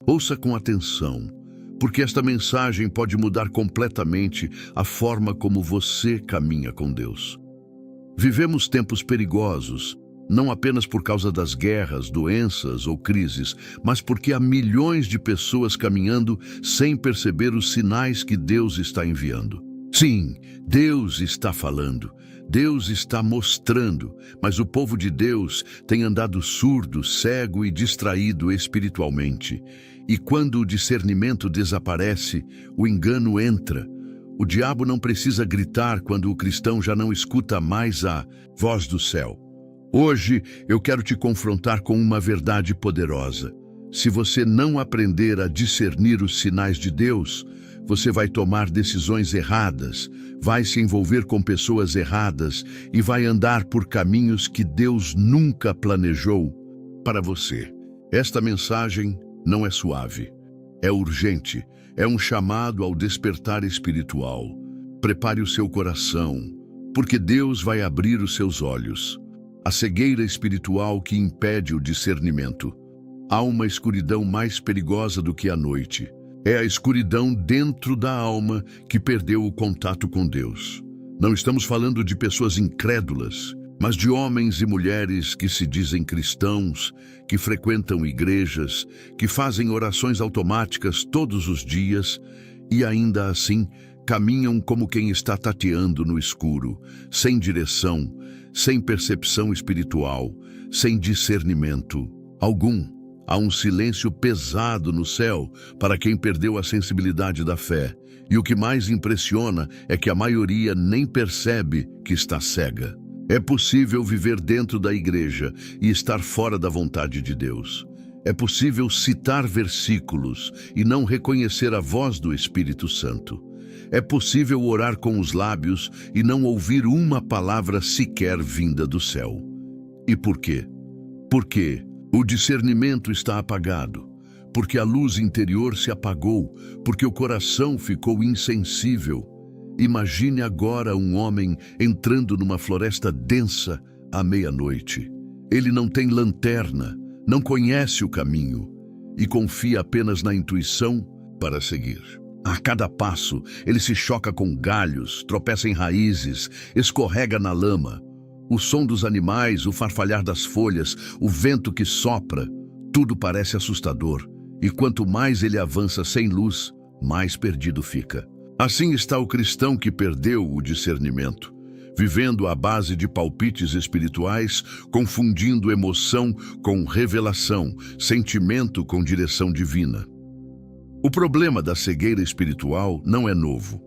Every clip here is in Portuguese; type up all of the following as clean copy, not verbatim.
Ouça com atenção, porque esta mensagem pode mudar completamente a forma como você caminha com Deus. Vivemos tempos perigosos, não apenas por causa das guerras, doenças ou crises, mas porque há milhões de pessoas caminhando sem perceber os sinais que Deus está enviando. Sim, Deus está falando, Deus está mostrando, mas o povo de Deus tem andado surdo, cego e distraído espiritualmente. E quando o discernimento desaparece, o engano entra. O diabo não precisa gritar quando o cristão já não escuta mais a voz do céu. Hoje eu quero te confrontar com uma verdade poderosa. Se você não aprender a discernir os sinais de Deus, você vai tomar decisões erradas, vai se envolver com pessoas erradas e vai andar por caminhos que Deus nunca planejou para você. Esta mensagem não é suave, é urgente, é um chamado ao despertar espiritual. Prepare o seu coração, porque Deus vai abrir os seus olhos. A cegueira espiritual que impede o discernimento. Há uma escuridão mais perigosa do que a noite. É a escuridão dentro da alma que perdeu o contato com Deus. Não estamos falando de pessoas incrédulas, mas de homens e mulheres que se dizem cristãos, que frequentam igrejas, que fazem orações automáticas todos os dias e ainda assim caminham como quem está tateando no escuro, sem direção, sem percepção espiritual, sem discernimento algum. Há um silêncio pesado no céu para quem perdeu a sensibilidade da fé. E o que mais impressiona é que a maioria nem percebe que está cega. É possível viver dentro da igreja e estar fora da vontade de Deus. É possível citar versículos e não reconhecer a voz do Espírito Santo. É possível orar com os lábios e não ouvir uma palavra sequer vinda do céu. E por quê? Porque o discernimento está apagado, porque a luz interior se apagou, porque o coração ficou insensível. Imagine agora um homem entrando numa floresta densa à meia-noite. Ele não tem lanterna, não conhece o caminho e confia apenas na intuição para seguir. A cada passo, ele se choca com galhos, tropeça em raízes, escorrega na lama. O som dos animais, o farfalhar das folhas, o vento que sopra, tudo parece assustador. E quanto mais ele avança sem luz, mais perdido fica. Assim está o cristão que perdeu o discernimento, vivendo à base de palpites espirituais, confundindo emoção com revelação, sentimento com direção divina. O problema da cegueira espiritual não é novo.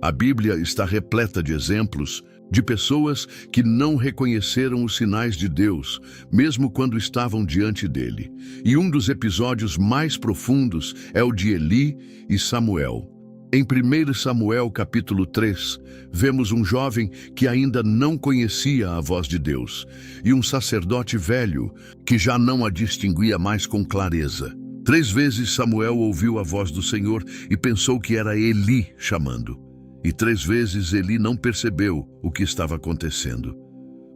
A Bíblia está repleta de exemplos de pessoas que não reconheceram os sinais de Deus, mesmo quando estavam diante dele. E um dos episódios mais profundos é o de Eli e Samuel. Em 1 Samuel capítulo 3, vemos um jovem que ainda não conhecia a voz de Deus e um sacerdote velho que já não a distinguia mais com clareza. 3 vezes Samuel ouviu a voz do Senhor e pensou que era Eli chamando. E 3 vezes Eli não percebeu o que estava acontecendo.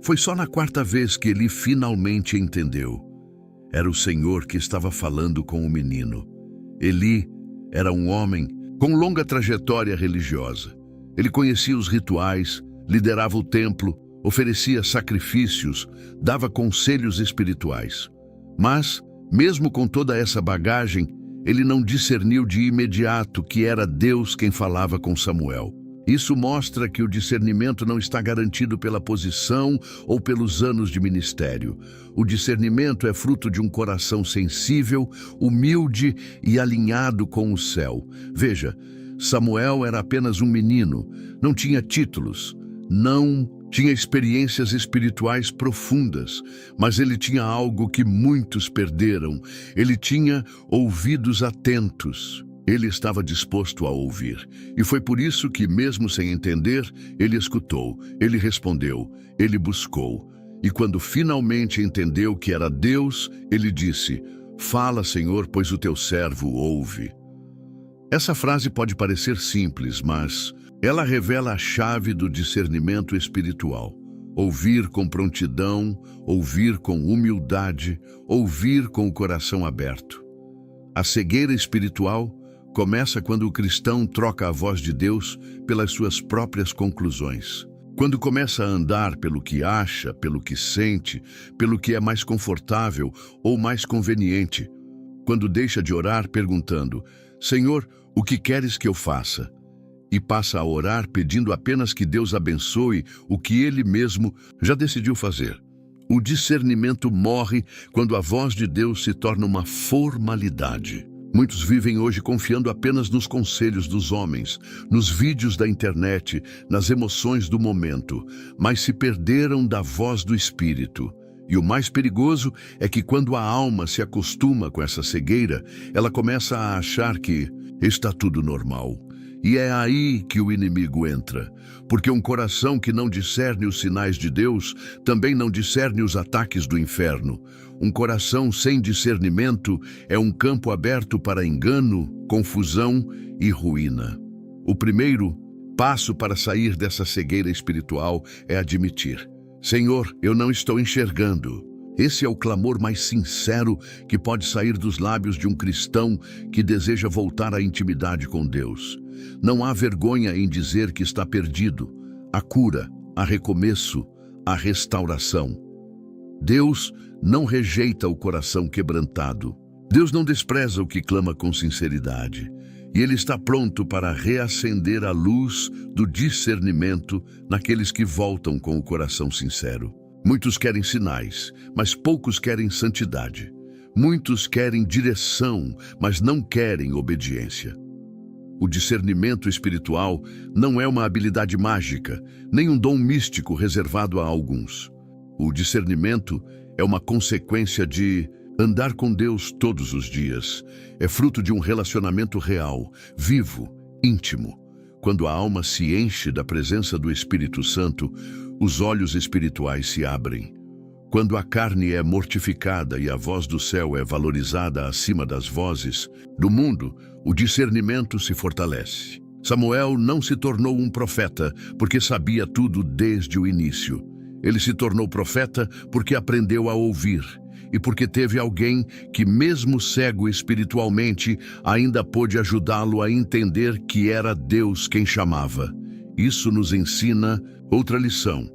Foi só na 4ª vez que Eli finalmente entendeu. Era o Senhor que estava falando com o menino. Eli era um homem com longa trajetória religiosa. Ele conhecia os rituais, liderava o templo, oferecia sacrifícios, dava conselhos espirituais. Mas, mesmo com toda essa bagagem, ele não discerniu de imediato que era Deus quem falava com Samuel. Isso mostra que o discernimento não está garantido pela posição ou pelos anos de ministério. O discernimento é fruto de um coração sensível, humilde e alinhado com o céu. Veja, Samuel era apenas um menino, não tinha títulos, não tinha experiências espirituais profundas, mas ele tinha algo que muitos perderam. Ele tinha ouvidos atentos. Ele estava disposto a ouvir. E foi por isso que, mesmo sem entender, ele escutou, ele respondeu, ele buscou. E quando finalmente entendeu que era Deus, ele disse: "Fala, Senhor, pois o teu servo ouve." Essa frase pode parecer simples, mas ela revela a chave do discernimento espiritual. Ouvir com prontidão, ouvir com humildade, ouvir com o coração aberto. A cegueira espiritual começa quando o cristão troca a voz de Deus pelas suas próprias conclusões. Quando começa a andar pelo que acha, pelo que sente, pelo que é mais confortável ou mais conveniente. Quando deixa de orar perguntando: Senhor, o que queres que eu faça? E passa a orar pedindo apenas que Deus abençoe o que ele mesmo já decidiu fazer. O discernimento morre quando a voz de Deus se torna uma formalidade. Muitos vivem hoje confiando apenas nos conselhos dos homens, nos vídeos da internet, nas emoções do momento, mas se perderam da voz do Espírito. E o mais perigoso é que quando a alma se acostuma com essa cegueira, ela começa a achar que está tudo normal. E é aí que o inimigo entra, porque um coração que não discerne os sinais de Deus também não discerne os ataques do inferno. Um coração sem discernimento é um campo aberto para engano, confusão e ruína. O primeiro passo para sair dessa cegueira espiritual é admitir: Senhor, eu não estou enxergando. Esse é o clamor mais sincero que pode sair dos lábios de um cristão que deseja voltar à intimidade com Deus. Não há vergonha em dizer que está perdido. Há cura, há recomeço, há restauração. Deus não rejeita o coração quebrantado. Deus não despreza o que clama com sinceridade. E Ele está pronto para reacender a luz do discernimento naqueles que voltam com o coração sincero. Muitos querem sinais, mas poucos querem santidade. Muitos querem direção, mas não querem obediência. O discernimento espiritual não é uma habilidade mágica, nem um dom místico reservado a alguns. O discernimento é uma consequência de andar com Deus todos os dias. É fruto de um relacionamento real, vivo, íntimo. Quando a alma se enche da presença do Espírito Santo, os olhos espirituais se abrem. Quando a carne é mortificada e a voz do céu é valorizada acima das vozes do mundo, o discernimento se fortalece. Samuel não se tornou um profeta porque sabia tudo desde o início. Ele se tornou profeta porque aprendeu a ouvir e porque teve alguém que, mesmo cego espiritualmente, ainda pôde ajudá-lo a entender que era Deus quem chamava. Isso nos ensina outra lição.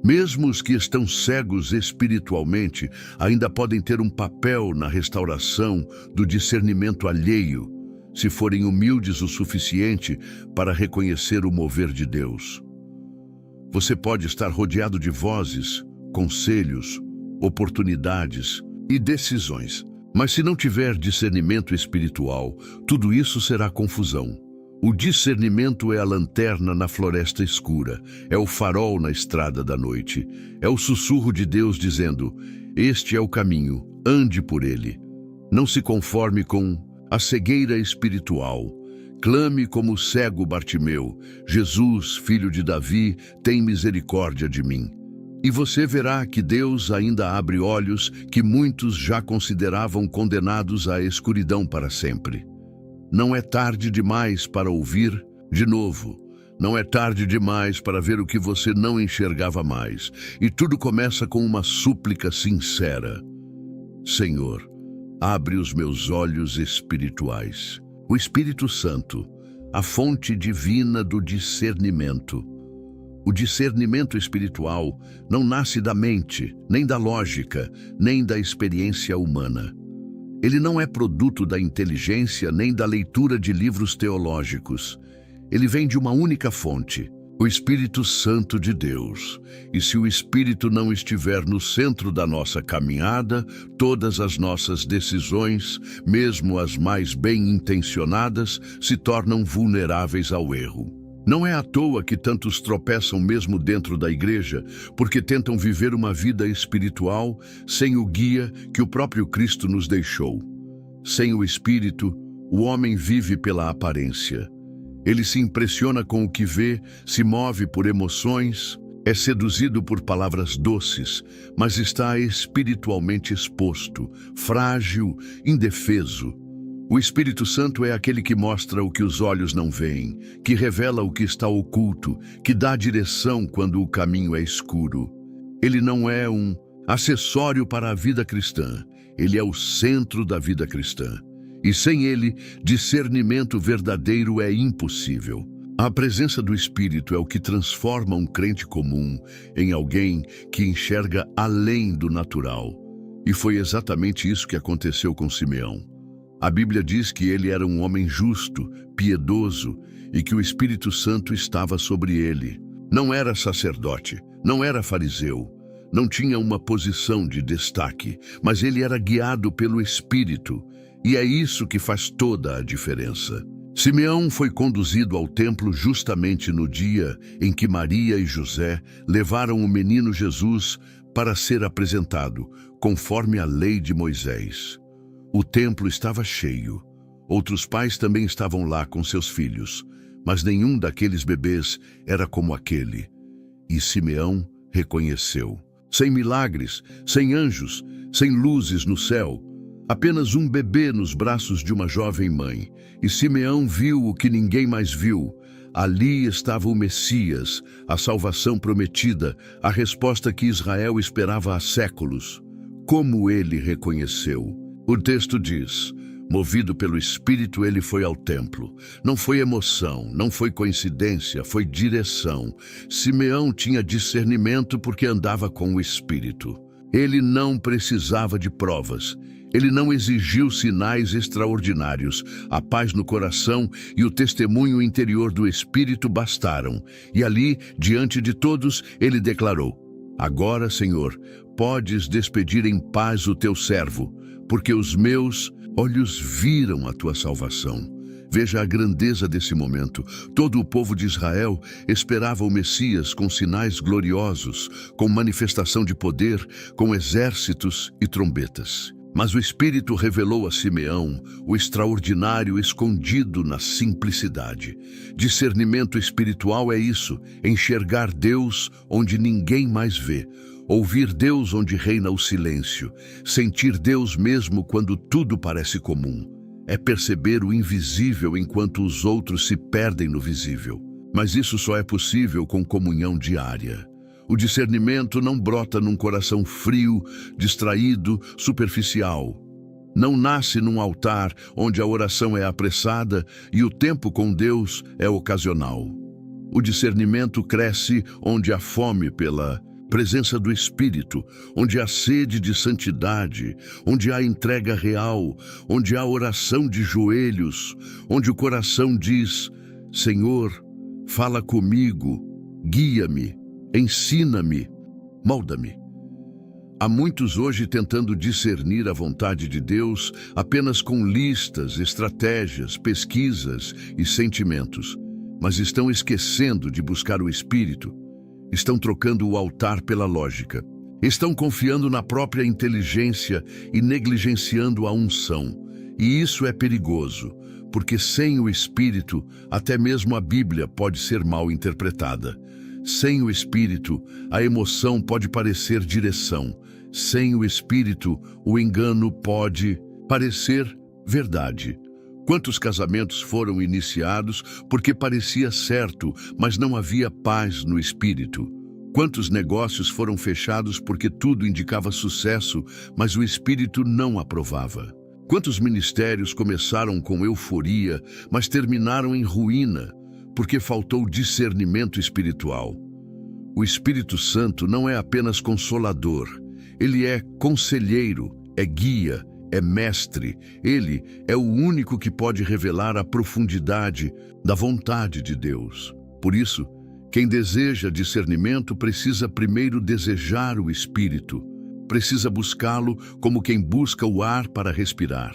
Mesmo os que estão cegos espiritualmente ainda podem ter um papel na restauração do discernimento alheio, se forem humildes o suficiente para reconhecer o mover de Deus. Você pode estar rodeado de vozes, conselhos, oportunidades e decisões, mas se não tiver discernimento espiritual, tudo isso será confusão. O discernimento é a lanterna na floresta escura, é o farol na estrada da noite, é o sussurro de Deus dizendo: este é o caminho, ande por ele. Não se conforme com a cegueira espiritual. Clame como o cego Bartimeu: Jesus, filho de Davi, tem misericórdia de mim. E você verá que Deus ainda abre olhos que muitos já consideravam condenados à escuridão para sempre. Não é tarde demais para ouvir de novo. Não é tarde demais para ver o que você não enxergava mais. E tudo começa com uma súplica sincera: Senhor, abre os meus olhos espirituais. O Espírito Santo, a fonte divina do discernimento. O discernimento espiritual não nasce da mente, nem da lógica, nem da experiência humana. Ele não é produto da inteligência nem da leitura de livros teológicos. Ele vem de uma única fonte, o Espírito Santo de Deus. E se o Espírito não estiver no centro da nossa caminhada, todas as nossas decisões, mesmo as mais bem-intencionadas, se tornam vulneráveis ao erro. Não é à toa que tantos tropeçam mesmo dentro da igreja, porque tentam viver uma vida espiritual sem o guia que o próprio Cristo nos deixou. Sem o Espírito, o homem vive pela aparência. Ele se impressiona com o que vê, se move por emoções, é seduzido por palavras doces, mas está espiritualmente exposto, frágil, indefeso. O Espírito Santo é aquele que mostra o que os olhos não veem, que revela o que está oculto, que dá direção quando o caminho é escuro. Ele não é um acessório para a vida cristã, ele é o centro da vida cristã. E sem ele, discernimento verdadeiro é impossível. A presença do Espírito é o que transforma um crente comum em alguém que enxerga além do natural. E foi exatamente isso que aconteceu com Simeão. A Bíblia diz que ele era um homem justo, piedoso e que o Espírito Santo estava sobre ele. Não era sacerdote, não era fariseu, não tinha uma posição de destaque, mas ele era guiado pelo Espírito. E é isso que faz toda a diferença. Simeão foi conduzido ao templo justamente no dia em que Maria e José levaram o menino Jesus para ser apresentado, conforme a lei de Moisés. O templo estava cheio. Outros pais também estavam lá com seus filhos, mas nenhum daqueles bebês era como aquele. E Simeão reconheceu. Sem milagres, sem anjos, sem luzes no céu, apenas um bebê nos braços de uma jovem mãe. E Simeão viu o que ninguém mais viu. Ali estava o Messias, a salvação prometida, a resposta que Israel esperava há séculos. Como ele reconheceu? O texto diz: movido pelo Espírito, ele foi ao templo. Não foi emoção, não foi coincidência, foi direção. Simeão tinha discernimento porque andava com o Espírito. Ele não precisava de provas. Ele não exigiu sinais extraordinários. A paz no coração e o testemunho interior do Espírito bastaram. E ali, diante de todos, ele declarou: agora, Senhor, podes despedir em paz o teu servo, porque os meus olhos viram a tua salvação. Veja a grandeza desse momento. Todo o povo de Israel esperava o Messias com sinais gloriosos, com manifestação de poder, com exércitos e trombetas. Mas o Espírito revelou a Simeão o extraordinário escondido na simplicidade. Discernimento espiritual é isso, enxergar Deus onde ninguém mais vê, ouvir Deus onde reina o silêncio, sentir Deus mesmo quando tudo parece comum. É perceber o invisível enquanto os outros se perdem no visível. Mas isso só é possível com comunhão diária. O discernimento não brota num coração frio, distraído, superficial. Não nasce num altar onde a oração é apressada e o tempo com Deus é ocasional. O discernimento cresce onde há fome pela presença do Espírito, onde há sede de santidade, onde há entrega real, onde há oração de joelhos, onde o coração diz: Senhor, fala comigo, guia-me, ensina-me, molda-me. Há muitos hoje tentando discernir a vontade de Deus apenas com listas, estratégias, pesquisas e sentimentos, mas estão esquecendo de buscar o Espírito. Estão trocando o altar pela lógica. Estão confiando na própria inteligência e negligenciando a unção. E isso é perigoso, porque sem o Espírito, até mesmo a Bíblia pode ser mal interpretada. Sem o Espírito, a emoção pode parecer direção. Sem o Espírito, o engano pode parecer verdade. Quantos casamentos foram iniciados porque parecia certo, mas não havia paz no espírito? Quantos negócios foram fechados porque tudo indicava sucesso, mas o espírito não aprovava? Quantos ministérios começaram com euforia, mas terminaram em ruína, porque faltou discernimento espiritual? O Espírito Santo não é apenas consolador, ele é conselheiro, é guia, é mestre. Ele é o único que pode revelar a profundidade da vontade de Deus. Por isso, quem deseja discernimento precisa primeiro desejar o Espírito. Precisa buscá-lo como quem busca o ar para respirar.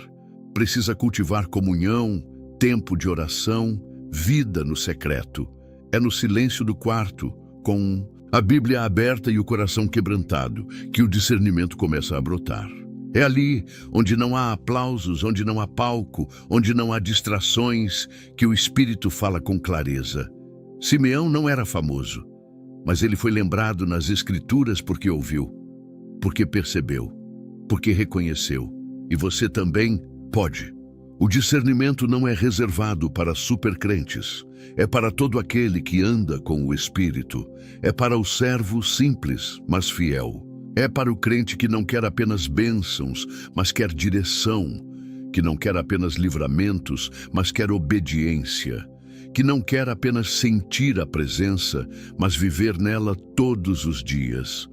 Precisa cultivar comunhão, tempo de oração, vida no secreto. É no silêncio do quarto, com a Bíblia aberta e o coração quebrantado, que o discernimento começa a brotar. É ali, onde não há aplausos, onde não há palco, onde não há distrações, que o Espírito fala com clareza. Simeão não era famoso, mas ele foi lembrado nas Escrituras porque ouviu, porque percebeu, porque reconheceu. E você também pode. O discernimento não é reservado para supercrentes. É para todo aquele que anda com o Espírito. É para o servo simples, mas fiel. É para o crente que não quer apenas bênçãos, mas quer direção, que não quer apenas livramentos, mas quer obediência, que não quer apenas sentir a presença, mas viver nela todos os dias.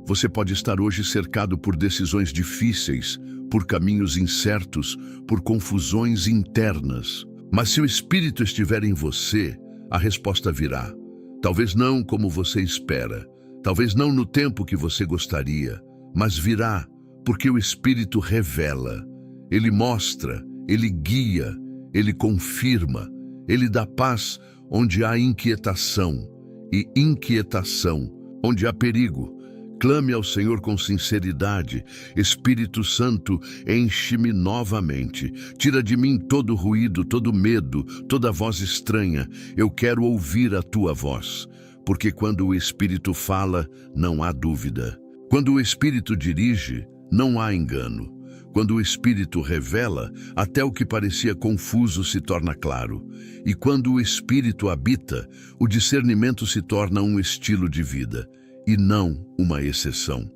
Você pode estar hoje cercado por decisões difíceis, por caminhos incertos, por confusões internas. Mas se o Espírito estiver em você, a resposta virá. Talvez não como você espera, talvez não no tempo que você gostaria, mas virá, porque o Espírito revela. Ele mostra, ele guia, ele confirma, ele dá paz onde há inquietação, e inquietação onde há perigo. Clame ao Senhor com sinceridade. Espírito Santo, enche-me novamente. Tira de mim todo ruído, todo medo, toda voz estranha. Eu quero ouvir a tua voz, porque quando o Espírito fala, não há dúvida. Quando o Espírito dirige, não há engano. Quando o Espírito revela, até o que parecia confuso se torna claro. E quando o Espírito habita, o discernimento se torna um estilo de vida, e não uma exceção.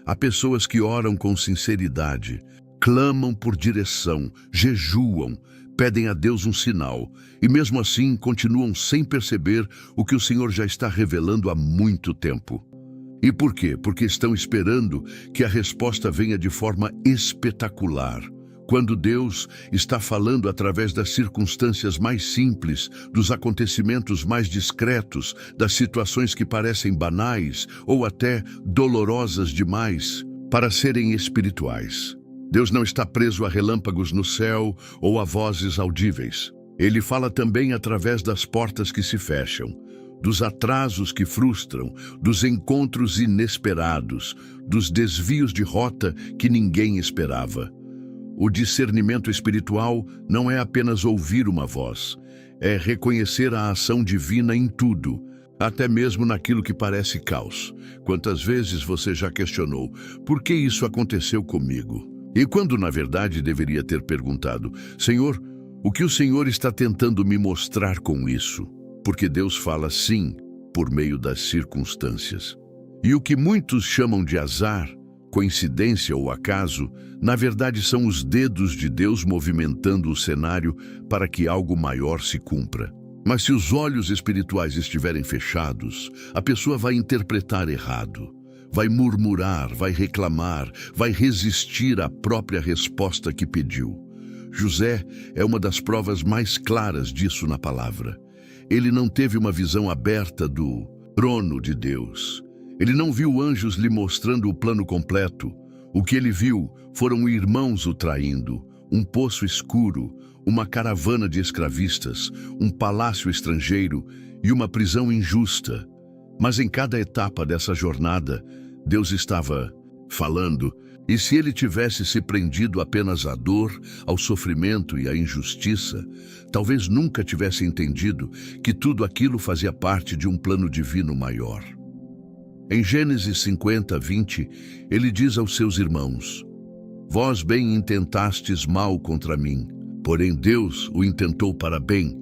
Há pessoas que oram com sinceridade, clamam por direção, jejuam, pedem a Deus um sinal, e mesmo assim continuam sem perceber o que o Senhor já está revelando há muito tempo. E por quê? Porque estão esperando que a resposta venha de forma espetacular, quando Deus está falando através das circunstâncias mais simples, dos acontecimentos mais discretos, das situações que parecem banais ou até dolorosas demais para serem espirituais. Deus não está preso a relâmpagos no céu ou a vozes audíveis. Ele fala também através das portas que se fecham, dos atrasos que frustram, dos encontros inesperados, dos desvios de rota que ninguém esperava. O discernimento espiritual não é apenas ouvir uma voz, é reconhecer a ação divina em tudo, até mesmo naquilo que parece caos. Quantas vezes você já questionou, por que isso aconteceu comigo? E quando na verdade deveria ter perguntado, Senhor, o que o Senhor está tentando me mostrar com isso? Porque Deus fala sim, por meio das circunstâncias. E o que muitos chamam de azar, coincidência ou acaso, na verdade são os dedos de Deus movimentando o cenário para que algo maior se cumpra. Mas se os olhos espirituais estiverem fechados, a pessoa vai interpretar errado, vai murmurar, vai reclamar, vai resistir à própria resposta que pediu. José é uma das provas mais claras disso na palavra. Ele não teve uma visão aberta do trono de Deus. Ele não viu anjos lhe mostrando o plano completo. O que ele viu foram irmãos o traindo, um poço escuro, uma caravana de escravistas, um palácio estrangeiro e uma prisão injusta. Mas em cada etapa dessa jornada, Deus estava falando, e se ele tivesse se prendido apenas à dor, ao sofrimento e à injustiça, talvez nunca tivesse entendido que tudo aquilo fazia parte de um plano divino maior. Em Gênesis 50:20, ele diz aos seus irmãos, vós bem intentastes mal contra mim, porém Deus o intentou para bem,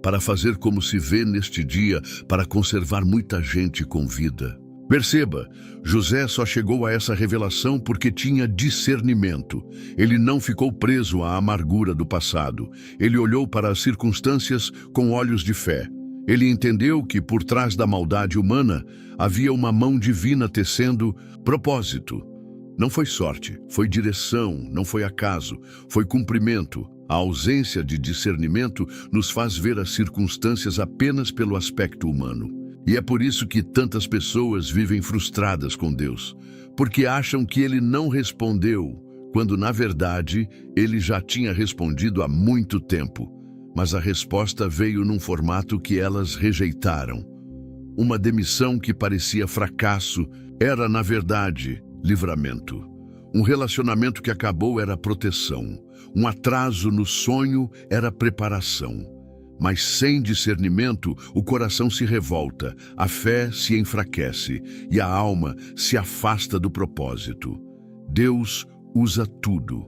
para fazer como se vê neste dia, para conservar muita gente com vida. Perceba, José só chegou a essa revelação porque tinha discernimento. Ele não ficou preso à amargura do passado. Ele olhou para as circunstâncias com olhos de fé. Ele entendeu que por trás da maldade humana havia uma mão divina tecendo propósito. Não foi sorte, foi direção, não foi acaso, foi cumprimento. A ausência de discernimento nos faz ver as circunstâncias apenas pelo aspecto humano. E é por isso que tantas pessoas vivem frustradas com Deus, porque acham que Ele não respondeu, quando na verdade Ele já tinha respondido há muito tempo. Mas a resposta veio num formato que elas rejeitaram. Uma demissão que parecia fracasso era, na verdade, livramento. Um relacionamento que acabou era proteção. Um atraso no sonho era preparação. Mas sem discernimento, o coração se revolta, a fé se enfraquece e a alma se afasta do propósito. Deus usa tudo.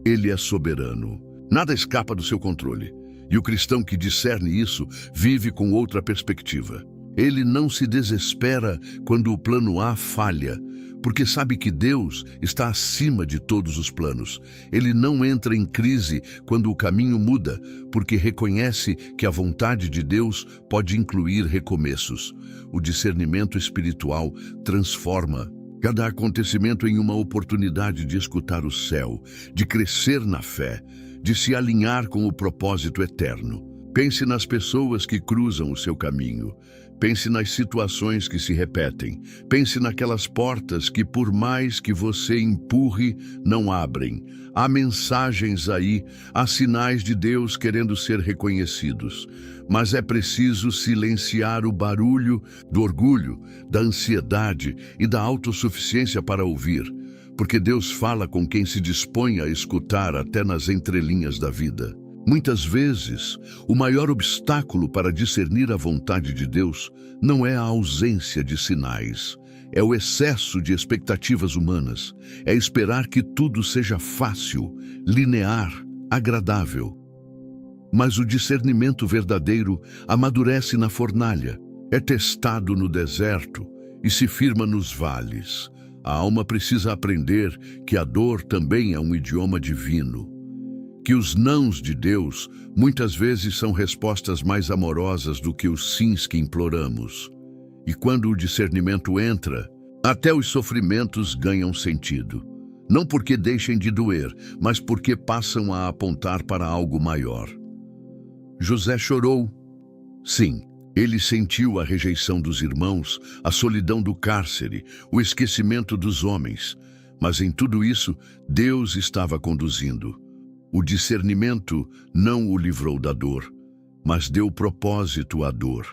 Ele é soberano. Nada escapa do seu controle. E o cristão que discerne isso vive com outra perspectiva. Ele não se desespera quando o plano A falha, porque sabe que Deus está acima de todos os planos. Ele não entra em crise quando o caminho muda, porque reconhece que a vontade de Deus pode incluir recomeços. O discernimento espiritual transforma cada acontecimento em uma oportunidade de escutar o céu, de crescer na fé, de se alinhar com o propósito eterno. Pense nas pessoas que cruzam o seu caminho. Pense nas situações que se repetem. Pense naquelas portas que, por mais que você empurre, não abrem. Há mensagens aí, há sinais de Deus querendo ser reconhecidos. Mas é preciso silenciar o barulho do orgulho, da ansiedade e da autossuficiência para ouvir. Porque Deus fala com quem se dispõe a escutar até nas entrelinhas da vida. Muitas vezes, o maior obstáculo para discernir a vontade de Deus não é a ausência de sinais, é o excesso de expectativas humanas, é esperar que tudo seja fácil, linear, agradável. Mas o discernimento verdadeiro amadurece na fornalha, é testado no deserto e se firma nos vales. A alma precisa aprender que a dor também é um idioma divino. Que os nãos de Deus muitas vezes são respostas mais amorosas do que os sims que imploramos. E quando o discernimento entra, até os sofrimentos ganham sentido. Não porque deixem de doer, mas porque passam a apontar para algo maior. José chorou. Sim, ele sentiu a rejeição dos irmãos, a solidão do cárcere, o esquecimento dos homens. Mas em tudo isso, Deus estava conduzindo. O discernimento não o livrou da dor, mas deu propósito à dor.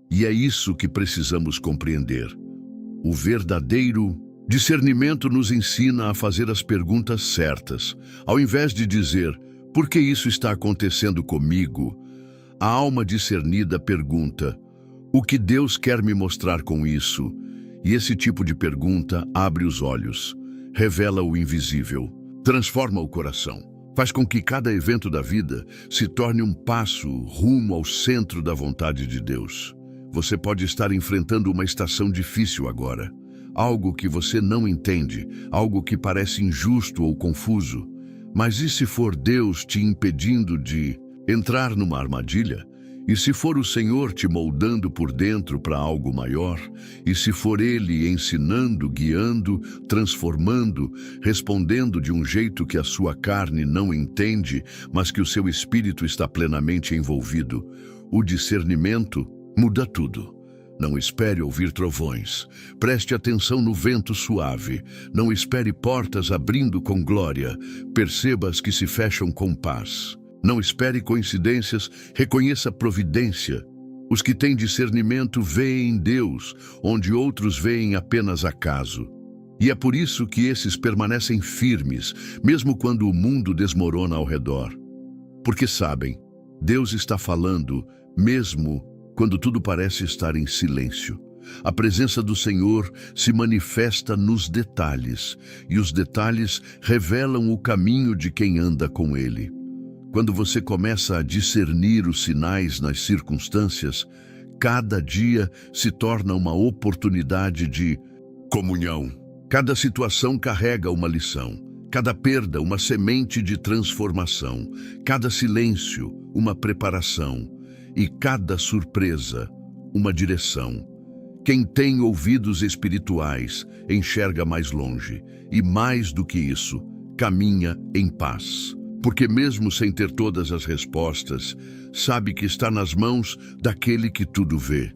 E é isso que precisamos compreender. O verdadeiro discernimento nos ensina a fazer as perguntas certas. Ao invés de dizer, por que isso está acontecendo comigo? A alma discernida pergunta, o que Deus quer me mostrar com isso? E esse tipo de pergunta abre os olhos, revela o invisível, transforma o coração. Faz com que cada evento da vida se torne um passo rumo ao centro da vontade de Deus. Você pode estar enfrentando uma estação difícil agora, algo que você não entende, algo que parece injusto ou confuso. Mas e se for Deus te impedindo de entrar numa armadilha? E se for o Senhor te moldando por dentro para algo maior? E se for Ele ensinando, guiando, transformando, respondendo de um jeito que a sua carne não entende, mas que o seu espírito está plenamente envolvido? O discernimento muda tudo. Não espere ouvir trovões. Preste atenção no vento suave. Não espere portas abrindo com glória. Perceba as que se fecham com paz. Não espere coincidências, reconheça providência. Os que têm discernimento veem Deus, onde outros veem apenas acaso. E é por isso que esses permanecem firmes, mesmo quando o mundo desmorona ao redor. Porque sabem, Deus está falando, mesmo quando tudo parece estar em silêncio. A presença do Senhor se manifesta nos detalhes, e os detalhes revelam o caminho de quem anda com Ele. Quando você começa a discernir os sinais nas circunstâncias, cada dia se torna uma oportunidade de comunhão. Cada situação carrega uma lição, cada perda uma semente de transformação, cada silêncio uma preparação e cada surpresa uma direção. Quem tem ouvidos espirituais enxerga mais longe e, mais do que isso, caminha em paz. Porque mesmo sem ter todas as respostas, sabe que está nas mãos daquele que tudo vê.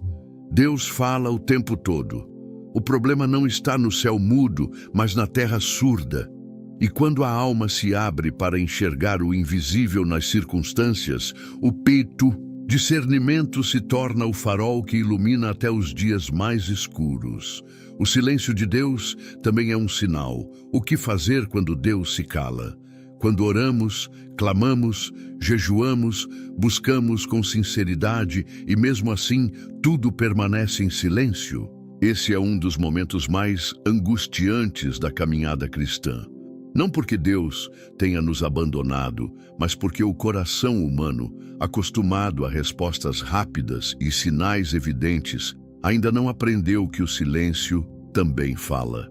Deus fala o tempo todo. O problema não está no céu mudo, mas na terra surda. E quando a alma se abre para enxergar o invisível nas circunstâncias, o peito, discernimento se torna o farol que ilumina até os dias mais escuros. O silêncio de Deus também é um sinal. O que fazer quando Deus se cala? Quando oramos, clamamos, jejuamos, buscamos com sinceridade e mesmo assim tudo permanece em silêncio. Esse é um dos momentos mais angustiantes da caminhada cristã. Não porque Deus tenha nos abandonado, mas porque o coração humano, acostumado a respostas rápidas e sinais evidentes, ainda não aprendeu que o silêncio também fala.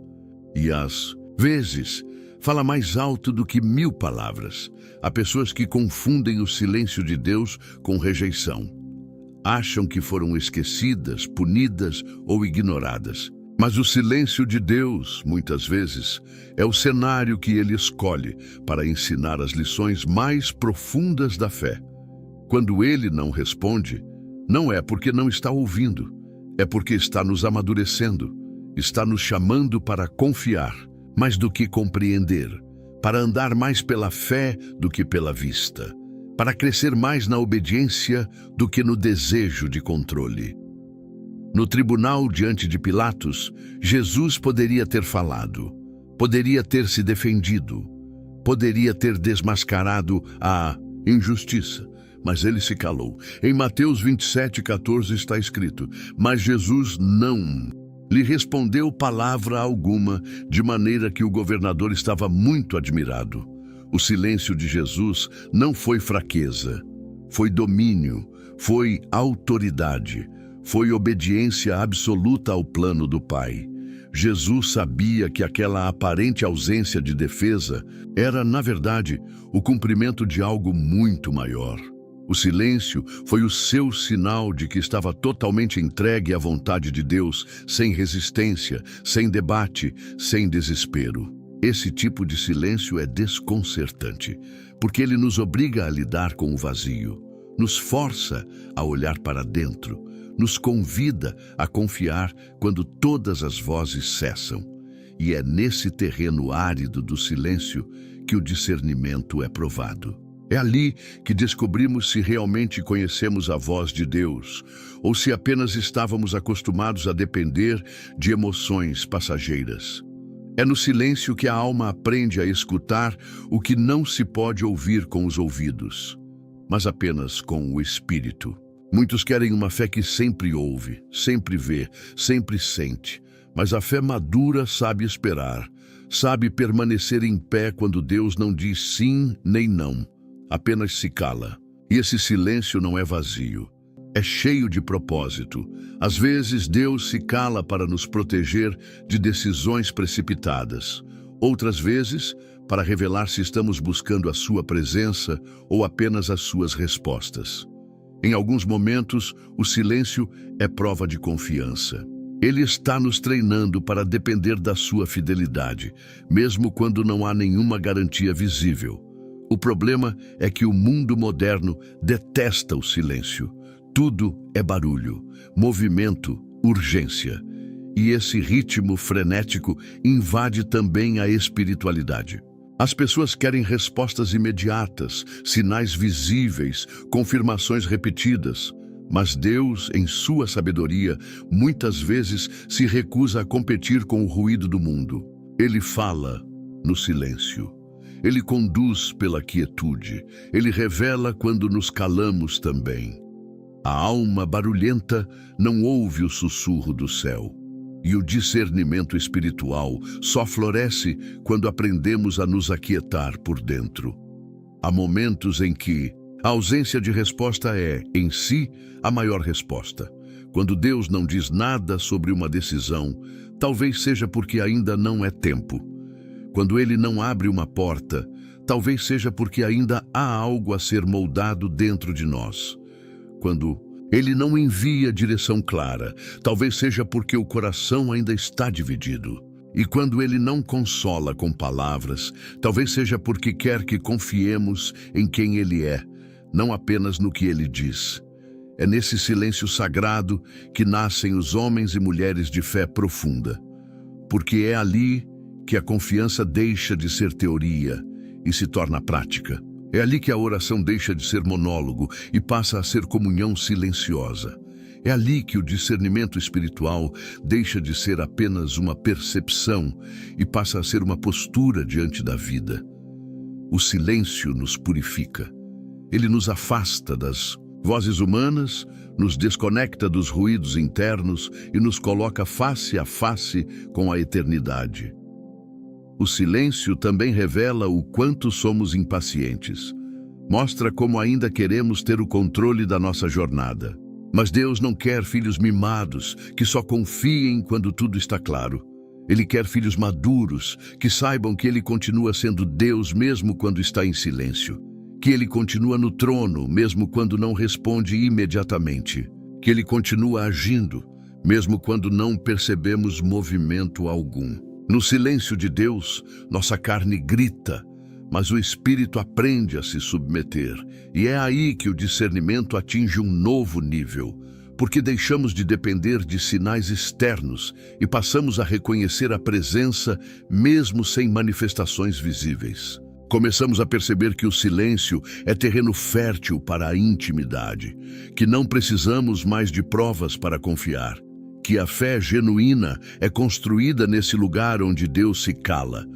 e às vezes fala mais alto do que 1000 palavras. Há pessoas que confundem o silêncio de Deus com rejeição. Acham que foram esquecidas, punidas ou ignoradas. Mas o silêncio de Deus, muitas vezes, é o cenário que Ele escolhe para ensinar as lições mais profundas da fé. Quando Ele não responde, não é porque não está ouvindo, é porque está nos amadurecendo, está nos chamando para confiar mais do que compreender, para andar mais pela fé do que pela vista, para crescer mais na obediência do que no desejo de controle. No tribunal diante de Pilatos, Jesus poderia ter falado, poderia ter se defendido, poderia ter desmascarado a injustiça, mas ele se calou. Em Mateus 27:14 está escrito: mas Jesus não lhe respondeu palavra alguma, de maneira que o governador estava muito admirado. O silêncio de Jesus não foi fraqueza, foi domínio, foi autoridade, foi obediência absoluta ao plano do Pai. Jesus sabia que aquela aparente ausência de defesa era, na verdade, o cumprimento de algo muito maior. O silêncio foi o seu sinal de que estava totalmente entregue à vontade de Deus, sem resistência, sem debate, sem desespero. Esse tipo de silêncio é desconcertante, porque ele nos obriga a lidar com o vazio, nos força a olhar para dentro, nos convida a confiar quando todas as vozes cessam. E é nesse terreno árido do silêncio que o discernimento é provado. É ali que descobrimos se realmente conhecemos a voz de Deus ou se apenas estávamos acostumados a depender de emoções passageiras. É no silêncio que a alma aprende a escutar o que não se pode ouvir com os ouvidos, mas apenas com o espírito. Muitos querem uma fé que sempre ouve, sempre vê, sempre sente, mas a fé madura sabe esperar, sabe permanecer em pé quando Deus não diz sim nem não, apenas se cala. E esse silêncio não é vazio, é cheio de propósito. Às vezes Deus se cala para nos proteger de decisões precipitadas. Outras vezes, para revelar se estamos buscando a sua presença ou apenas as suas respostas. Em alguns momentos, o silêncio é prova de confiança. Ele está nos treinando para depender da sua fidelidade, mesmo quando não há nenhuma garantia visível. O problema é que o mundo moderno detesta o silêncio. Tudo é barulho, movimento, urgência. E esse ritmo frenético invade também a espiritualidade. As pessoas querem respostas imediatas, sinais visíveis, confirmações repetidas. Mas Deus, em sua sabedoria, muitas vezes se recusa a competir com o ruído do mundo. Ele fala no silêncio. Ele conduz pela quietude. Ele revela quando nos calamos também. A alma barulhenta não ouve o sussurro do céu. E o discernimento espiritual só floresce quando aprendemos a nos aquietar por dentro. Há momentos em que a ausência de resposta é, em si, a maior resposta. Quando Deus não diz nada sobre uma decisão, talvez seja porque ainda não é tempo. Quando Ele não abre uma porta, talvez seja porque ainda há algo a ser moldado dentro de nós. Quando Ele não envia direção clara, talvez seja porque o coração ainda está dividido. E quando Ele não consola com palavras, talvez seja porque quer que confiemos em quem Ele é, não apenas no que Ele diz. É nesse silêncio sagrado que nascem os homens e mulheres de fé profunda, porque é ali que a confiança deixa de ser teoria e se torna prática. É ali que a oração deixa de ser monólogo e passa a ser comunhão silenciosa. É ali que o discernimento espiritual deixa de ser apenas uma percepção e passa a ser uma postura diante da vida. O silêncio nos purifica. Ele nos afasta das vozes humanas, nos desconecta dos ruídos internos e nos coloca face a face com a eternidade. O silêncio também revela o quanto somos impacientes. Mostra como ainda queremos ter o controle da nossa jornada. Mas Deus não quer filhos mimados, que só confiem quando tudo está claro. Ele quer filhos maduros, que saibam que Ele continua sendo Deus mesmo quando está em silêncio, que Ele continua no trono mesmo quando não responde imediatamente, que Ele continua agindo mesmo quando não percebemos movimento algum. No silêncio de Deus, nossa carne grita, mas o Espírito aprende a se submeter, e é aí que o discernimento atinge um novo nível, porque deixamos de depender de sinais externos e passamos a reconhecer a presença mesmo sem manifestações visíveis. Começamos a perceber que o silêncio é terreno fértil para a intimidade, que não precisamos mais de provas para confiar, que a fé genuína é construída nesse lugar onde Deus se cala,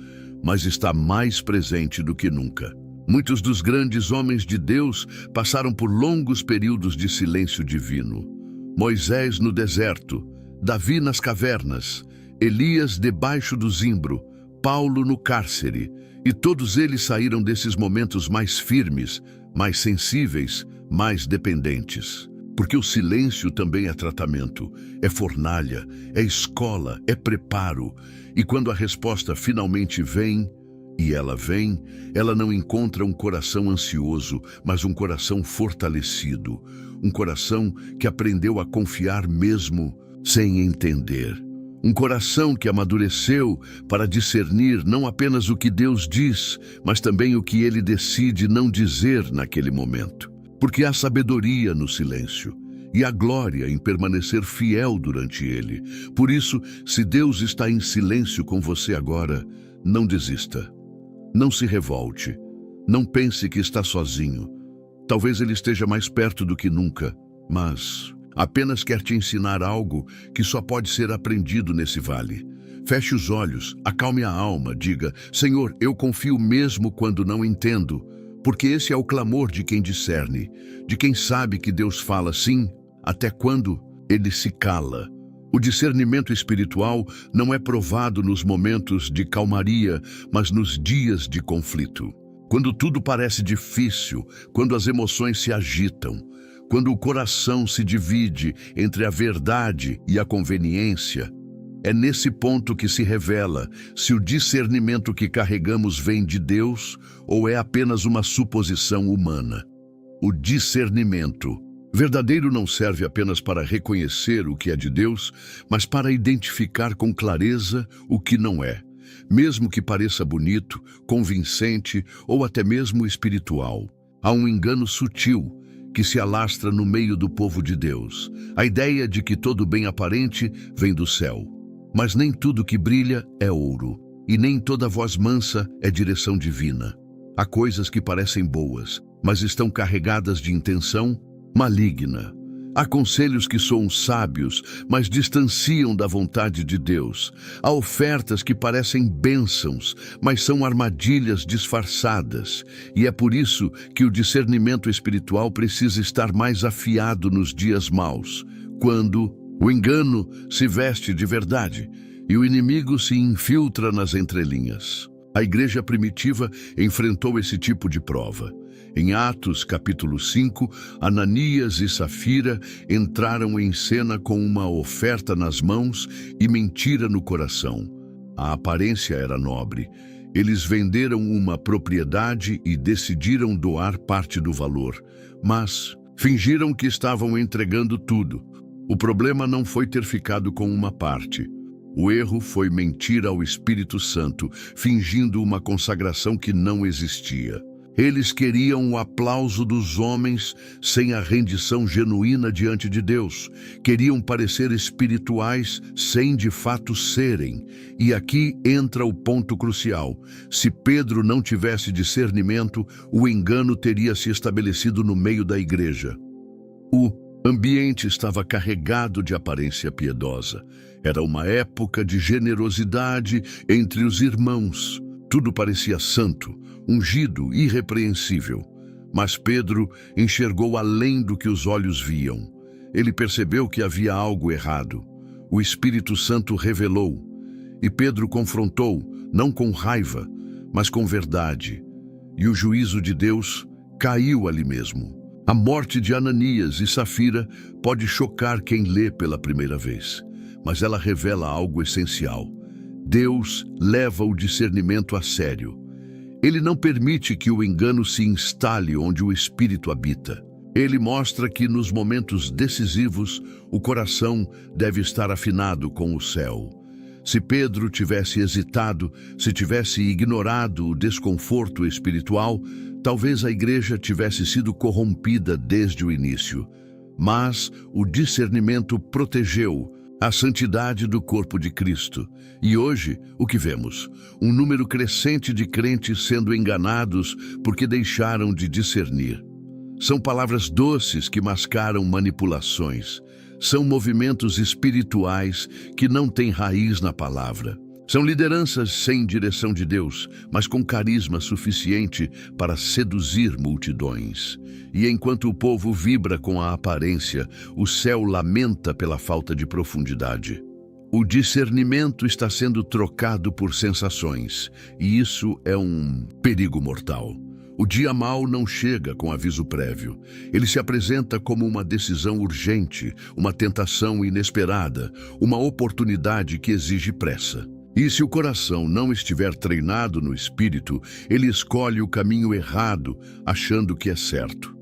mas está mais presente do que nunca. Muitos dos grandes homens de Deus passaram por longos períodos de silêncio divino. Moisés no deserto, Davi nas cavernas, Elias debaixo do zimbro, Paulo no cárcere, e todos eles saíram desses momentos mais firmes, mais sensíveis, mais dependentes. Porque o silêncio também é tratamento, é fornalha, é escola, é preparo, e quando a resposta finalmente vem, e ela vem, ela não encontra um coração ansioso, mas um coração fortalecido, um coração que aprendeu a confiar mesmo sem entender. Um coração que amadureceu para discernir não apenas o que Deus diz, mas também o que Ele decide não dizer naquele momento. Porque há sabedoria no silêncio e há glória em permanecer fiel durante ele. Por isso, se Deus está em silêncio com você agora, não desista. Não se revolte. Não pense que está sozinho. Talvez Ele esteja mais perto do que nunca, mas apenas quer te ensinar algo que só pode ser aprendido nesse vale. Feche os olhos, acalme a alma, diga: Senhor, eu confio mesmo quando não entendo, porque esse é o clamor de quem discerne, de quem sabe que Deus fala sim, até quando Ele se cala. O discernimento espiritual não é provado nos momentos de calmaria, mas nos dias de conflito. Quando tudo parece difícil, quando as emoções se agitam, quando o coração se divide entre a verdade e a conveniência, é nesse ponto que se revela se o discernimento que carregamos vem de Deus ou é apenas uma suposição humana. O discernimento verdadeiro não serve apenas para reconhecer o que é de Deus, mas para identificar com clareza o que não é, mesmo que pareça bonito, convincente ou até mesmo espiritual. Há um engano sutil que se alastra no meio do povo de Deus, a ideia de que todo bem aparente vem do céu. Mas nem tudo que brilha é ouro, e nem toda voz mansa é direção divina. Há coisas que parecem boas, mas estão carregadas de intenção maligna. Há conselhos que soam sábios, mas distanciam da vontade de Deus. Há ofertas que parecem bênçãos, mas são armadilhas disfarçadas. E é por isso que o discernimento espiritual precisa estar mais afiado nos dias maus, quando o engano se veste de verdade e o inimigo se infiltra nas entrelinhas. A igreja primitiva enfrentou esse tipo de prova. Em Atos, capítulo 5, Ananias e Safira entraram em cena com uma oferta nas mãos e mentira no coração. A aparência era nobre. Eles venderam uma propriedade e decidiram doar parte do valor, mas fingiram que estavam entregando tudo. O problema não foi ter ficado com uma parte. O erro foi mentir ao Espírito Santo, fingindo uma consagração que não existia. Eles queriam o aplauso dos homens sem a rendição genuína diante de Deus. Queriam parecer espirituais sem de fato serem. E aqui entra o ponto crucial. Se Pedro não tivesse discernimento, o engano teria se estabelecido no meio da igreja. O ambiente estava carregado de aparência piedosa. Era uma época de generosidade entre os irmãos. Tudo parecia santo, ungido, irrepreensível. Mas Pedro enxergou além do que os olhos viam. Ele percebeu que havia algo errado. O Espírito Santo revelou. E Pedro confrontou, não com raiva, mas com verdade. E o juízo de Deus caiu ali mesmo. A morte de Ananias e Safira pode chocar quem lê pela primeira vez, mas ela revela algo essencial. Deus leva o discernimento a sério. Ele não permite que o engano se instale onde o Espírito habita. Ele mostra que nos momentos decisivos, o coração deve estar afinado com o céu. Se Pedro tivesse hesitado, se tivesse ignorado o desconforto espiritual, talvez a igreja tivesse sido corrompida desde o início. Mas o discernimento protegeu a santidade do corpo de Cristo. E hoje, o que vemos? Um número crescente de crentes sendo enganados porque deixaram de discernir. São palavras doces que mascaram manipulações. São movimentos espirituais que não têm raiz na palavra. São lideranças sem direção de Deus, mas com carisma suficiente para seduzir multidões. E enquanto o povo vibra com a aparência, o céu lamenta pela falta de profundidade. O discernimento está sendo trocado por sensações, e isso é um perigo mortal. O dia mau não chega com aviso prévio. Ele se apresenta como uma decisão urgente, uma tentação inesperada, uma oportunidade que exige pressa. E se o coração não estiver treinado no espírito, ele escolhe o caminho errado, achando que é certo.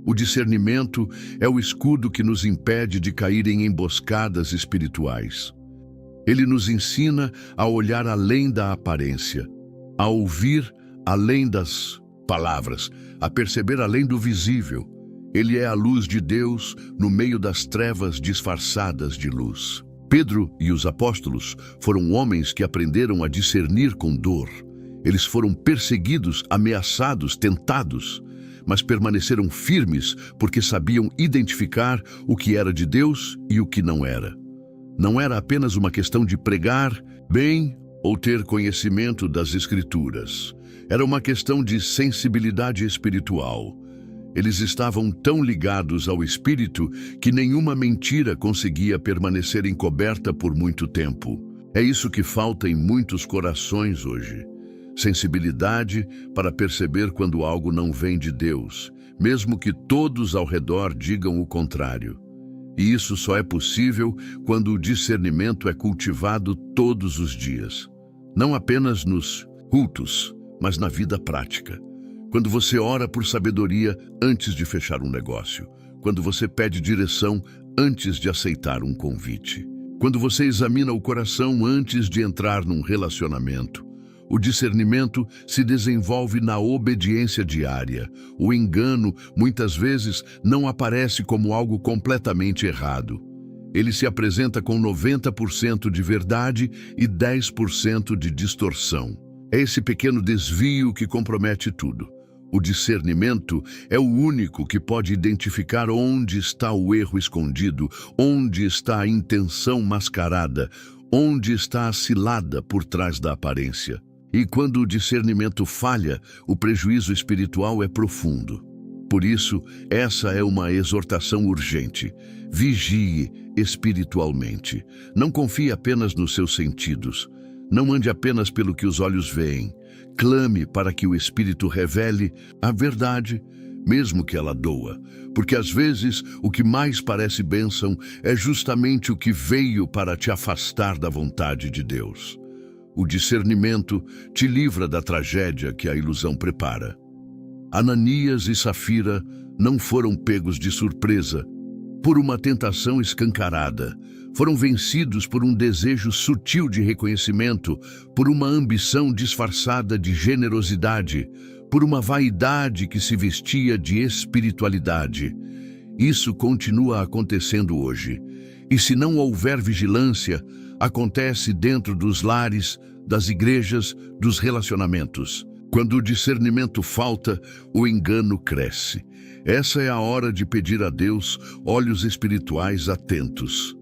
O discernimento é o escudo que nos impede de cair em emboscadas espirituais. Ele nos ensina a olhar além da aparência, a ouvir além das palavras, a perceber além do visível. Ele é a luz de Deus no meio das trevas disfarçadas de luz. Pedro e os apóstolos foram homens que aprenderam a discernir com dor. Eles foram perseguidos, ameaçados, tentados, mas permaneceram firmes porque sabiam identificar o que era de Deus e o que não era. Não era apenas uma questão de pregar bem ou ter conhecimento das Escrituras. Era uma questão de sensibilidade espiritual. Eles estavam tão ligados ao Espírito que nenhuma mentira conseguia permanecer encoberta por muito tempo. É isso que falta em muitos corações hoje. Sensibilidade para perceber quando algo não vem de Deus, mesmo que todos ao redor digam o contrário. E isso só é possível quando o discernimento é cultivado todos os dias. Não apenas nos cultos, mas na vida prática. Quando você ora por sabedoria antes de fechar um negócio. Quando você pede direção antes de aceitar um convite. Quando você examina o coração antes de entrar num relacionamento. O discernimento se desenvolve na obediência diária. O engano, muitas vezes, não aparece como algo completamente errado. Ele se apresenta com 90% de verdade e 10% de distorção. É esse pequeno desvio que compromete tudo. O discernimento é o único que pode identificar onde está o erro escondido, onde está a intenção mascarada, onde está a cilada por trás da aparência. E quando o discernimento falha, o prejuízo espiritual é profundo. Por isso, essa é uma exortação urgente. Vigie espiritualmente. Não confie apenas nos seus sentidos. Não ande apenas pelo que os olhos veem. Clame para que o Espírito revele a verdade, mesmo que ela doa. Porque às vezes o que mais parece bênção é justamente o que veio para te afastar da vontade de Deus. O discernimento te livra da tragédia que a ilusão prepara. Ananias e Safira não foram pegos de surpresa por uma tentação escancarada. Foram vencidos por um desejo sutil de reconhecimento, por uma ambição disfarçada de generosidade, por uma vaidade que se vestia de espiritualidade. Isso continua acontecendo hoje. E se não houver vigilância, acontece dentro dos lares, das igrejas, dos relacionamentos. Quando o discernimento falta, o engano cresce. Essa é a hora de pedir a Deus olhos espirituais atentos.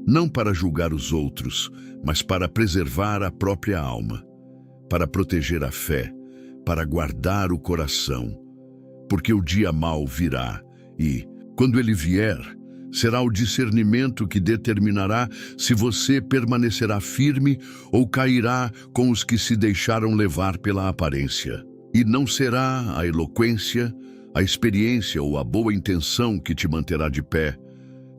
Não para julgar os outros, mas para preservar a própria alma, para proteger a fé, para guardar o coração. Porque o dia mau virá e, quando ele vier, será o discernimento que determinará se você permanecerá firme ou cairá com os que se deixaram levar pela aparência. E não será a eloquência, a experiência ou a boa intenção que te manterá de pé.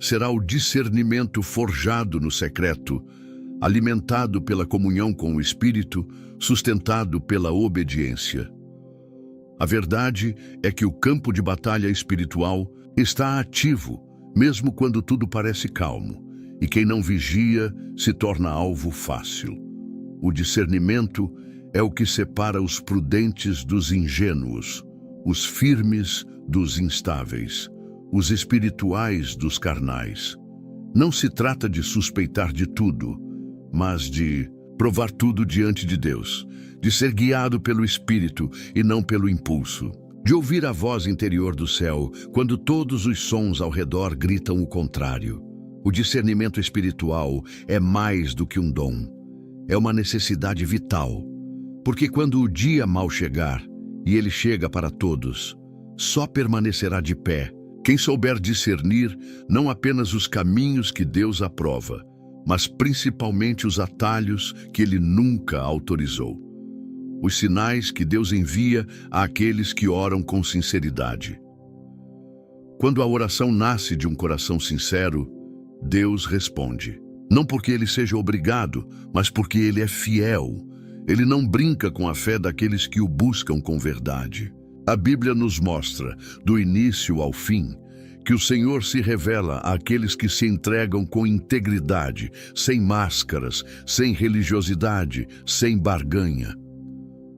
Será o discernimento forjado no secreto, alimentado pela comunhão com o Espírito, sustentado pela obediência. A verdade é que o campo de batalha espiritual está ativo, mesmo quando tudo parece calmo, e quem não vigia se torna alvo fácil. O discernimento é o que separa os prudentes dos ingênuos, os firmes dos instáveis, os espirituais dos carnais. Não se trata de suspeitar de tudo, mas de provar tudo diante de Deus, de ser guiado pelo Espírito e não pelo impulso, de ouvir a voz interior do céu quando todos os sons ao redor gritam o contrário. O discernimento espiritual é mais do que um dom, é uma necessidade vital, porque quando o dia mal chegar, e ele chega para todos, só permanecerá de pé quem souber discernir não apenas os caminhos que Deus aprova, mas principalmente os atalhos que Ele nunca autorizou. Os sinais que Deus envia àqueles que oram com sinceridade. Quando a oração nasce de um coração sincero, Deus responde. Não porque Ele seja obrigado, mas porque Ele é fiel. Ele não brinca com a fé daqueles que o buscam com verdade. A Bíblia nos mostra, do início ao fim, que o Senhor se revela àqueles que se entregam com integridade, sem máscaras, sem religiosidade, sem barganha.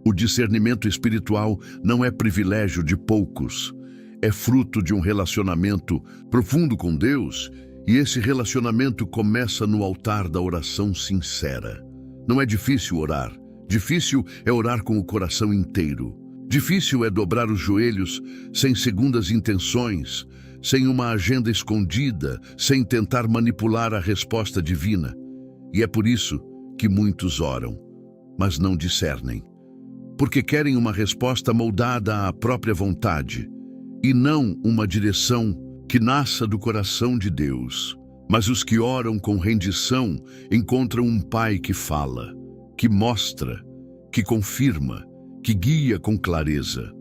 O discernimento espiritual não é privilégio de poucos, é fruto de um relacionamento profundo com Deus, e esse relacionamento começa no altar da oração sincera. Não é difícil orar, difícil é orar com o coração inteiro. Difícil é dobrar os joelhos sem segundas intenções, sem uma agenda escondida, sem tentar manipular a resposta divina. E é por isso que muitos oram, mas não discernem. Porque querem uma resposta moldada à própria vontade, e não uma direção que nasça do coração de Deus. Mas os que oram com rendição encontram um Pai que fala, que mostra, que confirma, que guia com clareza.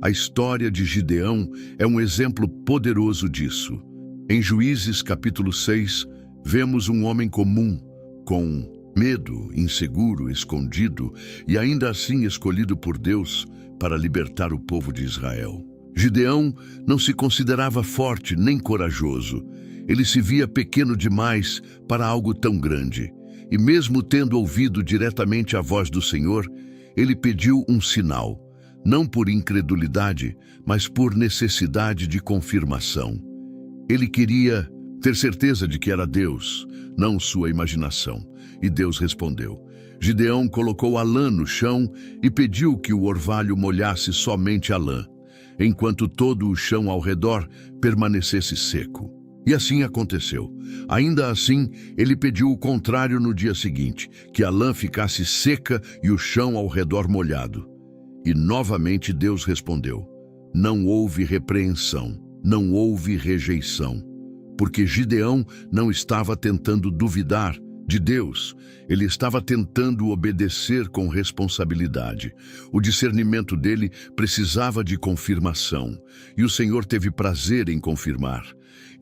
A história de Gideão é um exemplo poderoso disso. Em Juízes capítulo 6, vemos um homem comum, com medo, inseguro, escondido e ainda assim escolhido por Deus para libertar o povo de Israel. Gideão não se considerava forte nem corajoso. Ele se via pequeno demais para algo tão grande. E mesmo tendo ouvido diretamente a voz do Senhor, ele pediu um sinal, não por incredulidade, mas por necessidade de confirmação. Ele queria ter certeza de que era Deus, não sua imaginação. E Deus respondeu. Gideão colocou a lã no chão e pediu que o orvalho molhasse somente a lã, enquanto todo o chão ao redor permanecesse seco. E assim aconteceu. Ainda assim, ele pediu o contrário no dia seguinte, que a lã ficasse seca e o chão ao redor molhado. E novamente Deus respondeu. Não houve repreensão, não houve rejeição, porque Gideão não estava tentando duvidar de Deus, ele estava tentando obedecer com responsabilidade. O discernimento dele precisava de confirmação, e o Senhor teve prazer em confirmar.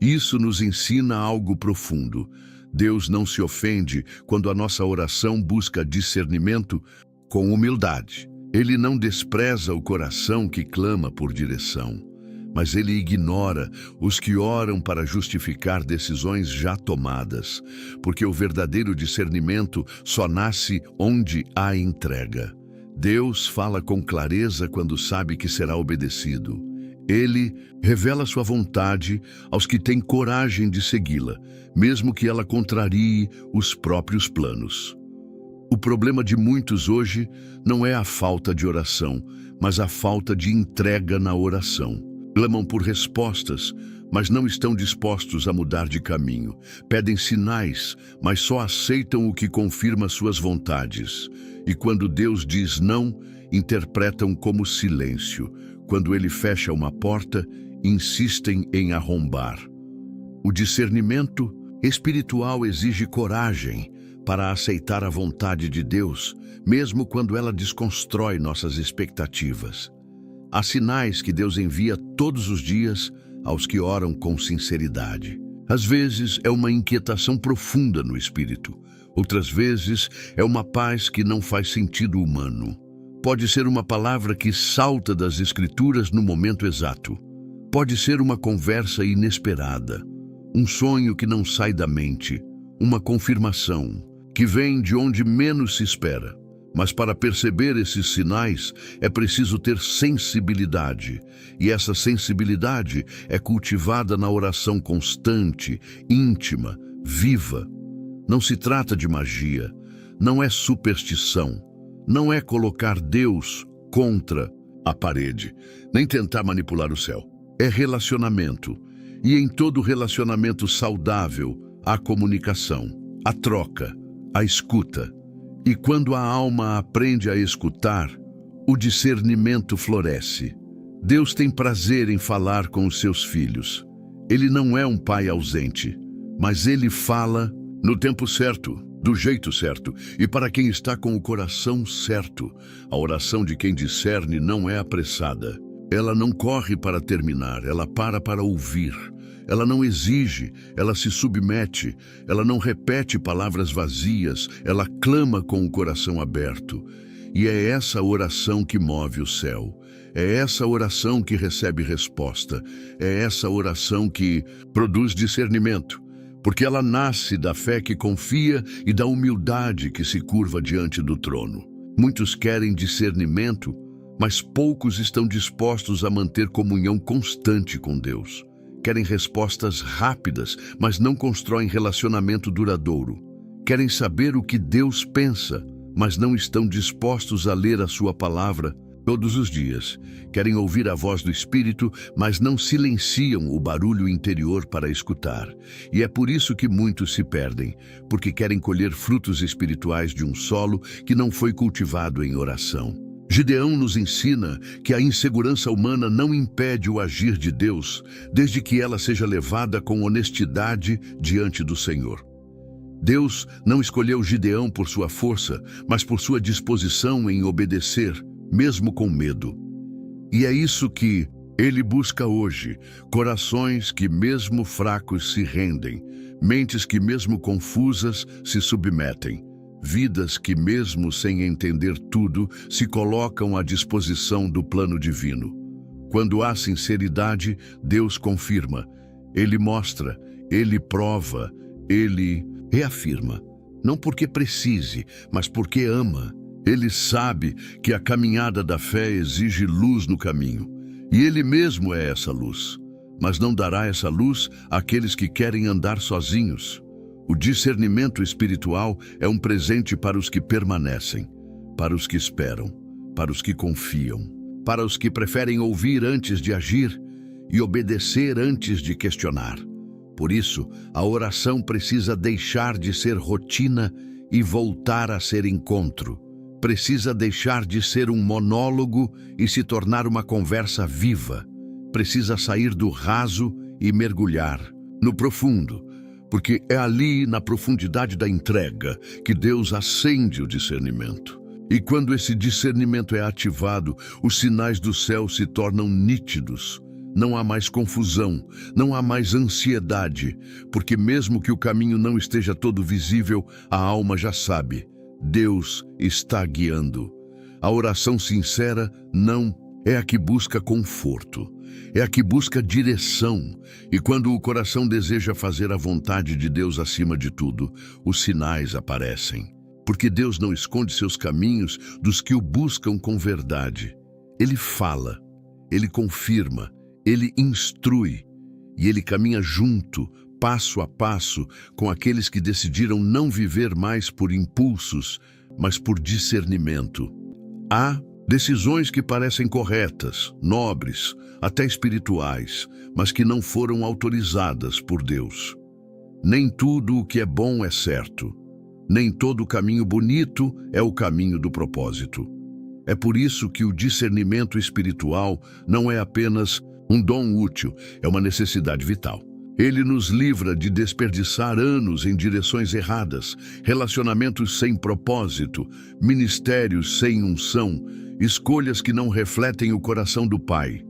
Isso nos ensina algo profundo. Deus não se ofende quando a nossa oração busca discernimento com humildade. Ele não despreza o coração que clama por direção, mas ele ignora os que oram para justificar decisões já tomadas, porque o verdadeiro discernimento só nasce onde há entrega. Deus fala com clareza quando sabe que será obedecido. Ele revela sua vontade aos que têm coragem de segui-la, mesmo que ela contrarie os próprios planos. O problema de muitos hoje não é a falta de oração, mas a falta de entrega na oração. Clamam por respostas, mas não estão dispostos a mudar de caminho. Pedem sinais, mas só aceitam o que confirma suas vontades. E quando Deus diz não, interpretam como silêncio. Quando ele fecha uma porta, insistem em arrombar. O discernimento espiritual exige coragem para aceitar a vontade de Deus, mesmo quando ela desconstrói nossas expectativas. Há sinais que Deus envia todos os dias aos que oram com sinceridade. Às vezes é uma inquietação profunda no espírito, Outras vezes, é uma paz que não faz sentido humano. Pode ser uma palavra que salta das Escrituras no momento exato. Pode ser uma conversa inesperada, um sonho que não sai da mente, uma confirmação que vem de onde menos se espera. Mas para perceber esses sinais, é preciso ter sensibilidade. E essa sensibilidade é cultivada na oração constante, íntima, viva. Não se trata de magia, não é superstição, não é colocar Deus contra a parede, nem tentar manipular o céu. É relacionamento. E em todo relacionamento saudável, há comunicação, a troca, a escuta. E quando a alma aprende a escutar, o discernimento floresce. Deus tem prazer em falar com os seus filhos. Ele não é um pai ausente, mas ele fala no tempo certo, do jeito certo e para quem está com o coração certo. A oração de quem discerne não é apressada. Ela não corre para terminar, ela para ouvir. Ela não exige, ela se submete, ela não repete palavras vazias, ela clama com o coração aberto. E é essa oração que move o céu. É essa oração que recebe resposta. É essa oração que produz discernimento. Porque ela nasce da fé que confia e da humildade que se curva diante do trono. Muitos querem discernimento, mas poucos estão dispostos a manter comunhão constante com Deus. Querem respostas rápidas, mas não constroem relacionamento duradouro. Querem saber o que Deus pensa, mas não estão dispostos a ler a sua palavra todos os dias. Querem ouvir a voz do Espírito, mas não silenciam o barulho interior para escutar. E é por isso que muitos se perdem, porque querem colher frutos espirituais de um solo que não foi cultivado em oração. Gideão nos ensina que a insegurança humana não impede o agir de Deus, desde que ela seja levada com honestidade diante do Senhor. Deus não escolheu Gideão por sua força, mas por sua disposição em obedecer, mesmo com medo. E é isso que Ele busca hoje: corações que mesmo fracos se rendem, mentes que mesmo confusas se submetem. Vidas que, mesmo sem entender tudo, se colocam à disposição do plano divino. Quando há sinceridade, Deus confirma. Ele mostra, Ele prova, Ele reafirma. Não porque precise, mas porque ama. Ele sabe que a caminhada da fé exige luz no caminho. E Ele mesmo é essa luz. Mas não dará essa luz àqueles que querem andar sozinhos. O discernimento espiritual é um presente para os que permanecem, para os que esperam, para os que confiam, para os que preferem ouvir antes de agir e obedecer antes de questionar. Por isso, a oração precisa deixar de ser rotina e voltar a ser encontro. Precisa deixar de ser um monólogo e se tornar uma conversa viva. Precisa sair do raso e mergulhar no profundo. Porque é ali, na profundidade da entrega, que Deus acende o discernimento. E quando esse discernimento é ativado, os sinais do céu se tornam nítidos. Não há mais confusão, não há mais ansiedade, porque mesmo que o caminho não esteja todo visível, a alma já sabe: Deus está guiando. A oração sincera não é a que busca conforto. É a que busca direção, e quando o coração deseja fazer a vontade de Deus acima de tudo, os sinais aparecem. Porque Deus não esconde seus caminhos dos que o buscam com verdade. Ele fala, Ele confirma, Ele instrui, e Ele caminha junto, passo a passo, com aqueles que decidiram não viver mais por impulsos, mas por discernimento. Há decisões que parecem corretas, nobres, até espirituais, mas que não foram autorizadas por Deus. Nem tudo o que é bom é certo. Nem todo o caminho bonito é o caminho do propósito. É por isso que o discernimento espiritual não é apenas um dom útil, é uma necessidade vital. Ele nos livra de desperdiçar anos em direções erradas, relacionamentos sem propósito, ministérios sem unção, escolhas que não refletem o coração do Pai.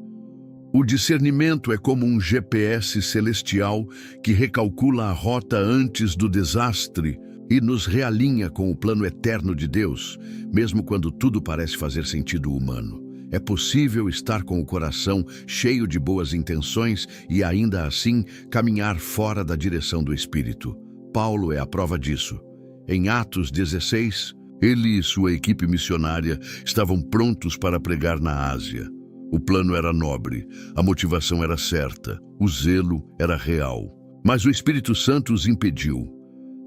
O discernimento é como um GPS celestial que recalcula a rota antes do desastre e nos realinha com o plano eterno de Deus, mesmo quando tudo parece fazer sentido humano. É possível estar com o coração cheio de boas intenções e ainda assim caminhar fora da direção do Espírito. Paulo é a prova disso. Em Atos 16, ele e sua equipe missionária estavam prontos para pregar na Ásia. O plano era nobre, a motivação era certa, o zelo era real. Mas o Espírito Santo os impediu.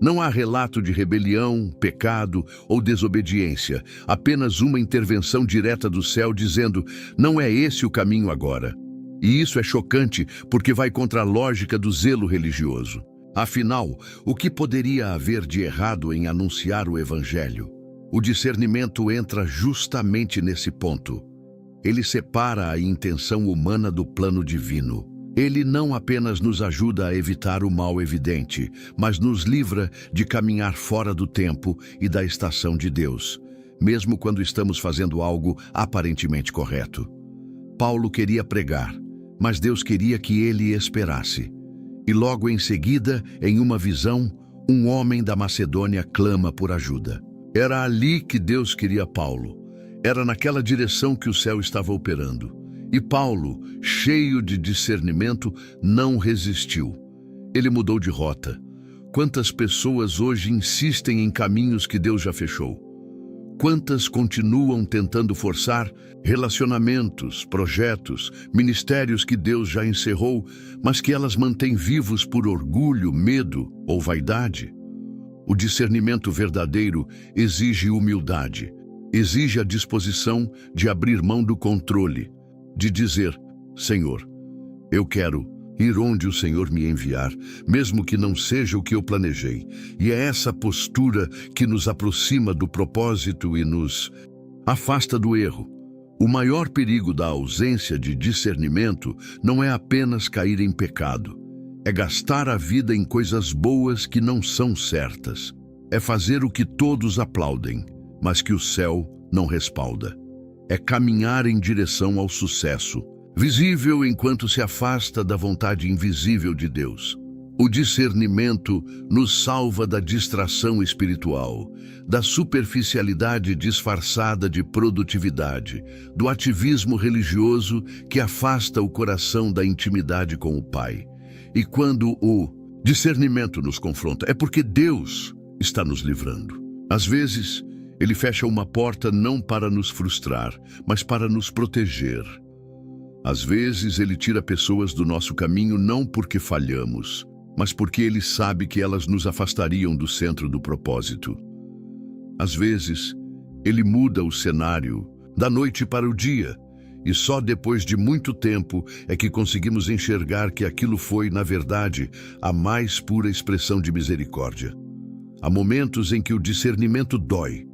Não há relato de rebelião, pecado ou desobediência, apenas uma intervenção direta do céu dizendo: não é esse o caminho agora. E isso é chocante porque vai contra a lógica do zelo religioso. Afinal, o que poderia haver de errado em anunciar o Evangelho? O discernimento entra justamente nesse ponto. Ele separa a intenção humana do plano divino. Ele não apenas nos ajuda a evitar o mal evidente, mas nos livra de caminhar fora do tempo e da estação de Deus, mesmo quando estamos fazendo algo aparentemente correto. Paulo queria pregar, mas Deus queria que ele esperasse. E logo em seguida, em uma visão, um homem da Macedônia clama por ajuda. Era ali que Deus queria Paulo. Era naquela direção que o céu estava operando. E Paulo, cheio de discernimento, não resistiu. Ele mudou de rota. Quantas pessoas hoje insistem em caminhos que Deus já fechou? Quantas continuam tentando forçar relacionamentos, projetos, ministérios que Deus já encerrou, mas que elas mantêm vivos por orgulho, medo ou vaidade? O discernimento verdadeiro exige humildade. Exige a disposição de abrir mão do controle, de dizer: Senhor, eu quero ir onde o Senhor me enviar, mesmo que não seja o que eu planejei. E é essa postura que nos aproxima do propósito e nos afasta do erro. O maior perigo da ausência de discernimento não é apenas cair em pecado. É gastar a vida em coisas boas que não são certas. É fazer o que todos aplaudem, mas que o céu não respalda. É caminhar em direção ao sucesso, visível enquanto se afasta da vontade invisível de Deus. O discernimento nos salva da distração espiritual, da superficialidade disfarçada de produtividade, do ativismo religioso que afasta o coração da intimidade com o Pai. E quando o discernimento nos confronta, é porque Deus está nos livrando. Às vezes, Ele fecha uma porta não para nos frustrar, mas para nos proteger. Às vezes, Ele tira pessoas do nosso caminho não porque falhamos, mas porque Ele sabe que elas nos afastariam do centro do propósito. Às vezes, Ele muda o cenário da noite para o dia, e só depois de muito tempo é que conseguimos enxergar que aquilo foi, na verdade, a mais pura expressão de misericórdia. Há momentos em que o discernimento dói,